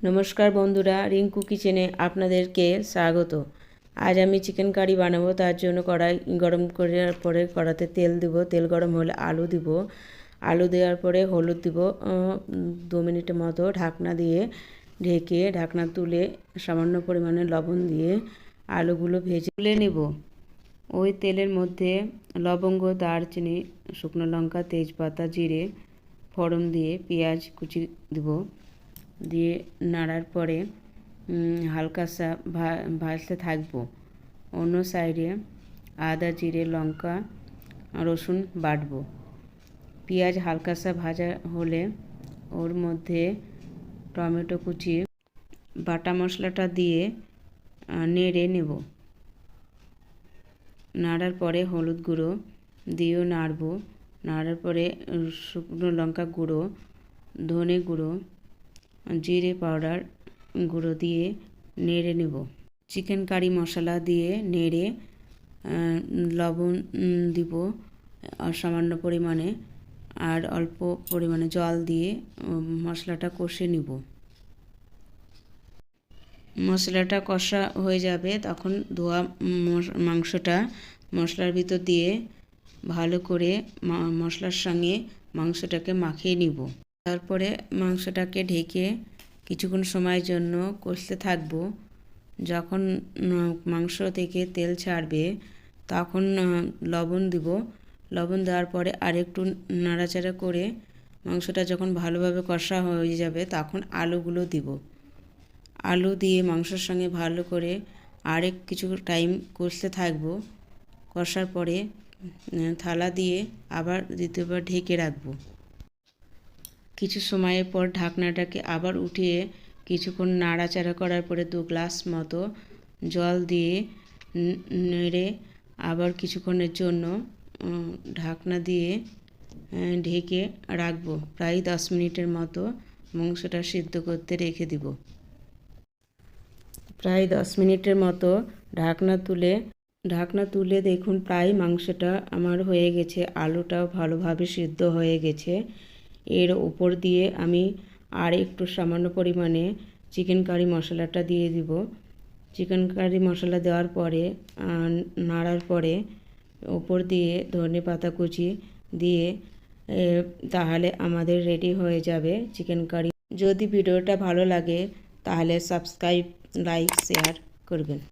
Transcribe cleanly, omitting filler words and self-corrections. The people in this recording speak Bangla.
নমস্কার বন্ধুরা, রিঙ্কু কিচেনে আপনাদেরকে স্বাগত। আজ আমি চিকেন কারি বানাবো। তার জন্য কড়াই গরম করার পরে কড়াতে তেল দিব। তেল গরম হলে আলু দিব। আলু দেওয়ার পরে হলুদ দিব 2 মিনিটের মতো। ঢাকনা দিয়ে ঢেকে ঢাকনা তুলে সামান্য পরিমাণে লবণ দিয়ে আলুগুলো ভেজে তুলে নেব। ওই তেলের মধ্যে লবঙ্গ, দারচিনি, শুকনো লঙ্কা, তেজপাতা, জিরে ফোড়ন দিয়ে পেঁয়াজ কুচি দিব। দিয়ে নাড়ার পরে হালকা ভাজতে থাকবো। অন্য সাইডে আদা, জিরে, লঙ্কা, রসুন বাটবো। পেঁয়াজ হালকা ভাজা হলে ওর মধ্যে টমেটো কুচি বাটা মশলাটা দিয়ে নেড়ে নেব। নাড়ার পরে হলুদ গুঁড়ো দিয়েও নাড়বো। নাড়ার পরে শুকনো লঙ্কা গুঁড়ো, ধনে গুঁড়ো, জিরে পাউডার গুঁড়ো দিয়ে নেড়ে নেব। চিকেন কারি মশলা দিয়ে নেড়ে লবণ দিব সামান্য পরিমাণে, আর অল্প পরিমাণে জল দিয়ে মশলাটা কষে নিব। মশলাটা কষা হয়ে যাবে তখন ধোয়া মাংসটা মশলার ভিতর দিয়ে ভালো করে মশলার সঙ্গে মাংসটাকে মাখিয়ে নিব। তারপরে মাংসটাকে ঢেকে কিছুক্ষণ সময়ের জন্য কষতে থাকব। যখন মাংস থেকে তেল ছাড়বে তখন লবণ দিব। লবণ দেওয়ার পরে আরেকটু নাড়াচাড়া করে মাংসটা যখন ভালোভাবে কষা হয়ে যাবে তখন আলুগুলো দিব। আলু দিয়ে মাংসের সঙ্গে ভালো করে কিছু টাইম কষতে থাকব। কষার পরে থালা দিয়ে আবার দ্বিতীয়বার ঢেকে রাখবো। কিছু সময়ের পর ঢাকনাটাকে আবার উঠিয়ে কিছুক্ষণ নাড়াচাড়া করার পরে 2 গ্লাস মতো জল দিয়ে নেড়ে আবার কিছুক্ষণের জন্য ঢাকনা দিয়ে ঢেকে রাখবো। প্রায় 10 মিনিটের মতো মাংসটা সিদ্ধ করতে রেখে দিব। প্রায় 10 মিনিটের মতো ঢাকনা তুলে দেখুন প্রায় মাংসটা আমার হয়ে গেছে। আলুটাও ভালোভাবে সিদ্ধ হয়ে গেছে। এর উপর দিয়ে আমি আর একটু সামান্য পরিমাণে চিকেন কারি মশলাটা দিয়ে দিব। চিকেন কারি মশলা দেওয়ার পরে নাড়ার পরে উপর দিয়ে ধনে পাতা কুচি দিয়ে তাহলে আমাদের রেডি হয়ে যাবে চিকেন কারি। যদি ভিডিওটা ভালো লাগে তাহলে সাবস্ক্রাইব, লাইক, শেয়ার করবেন।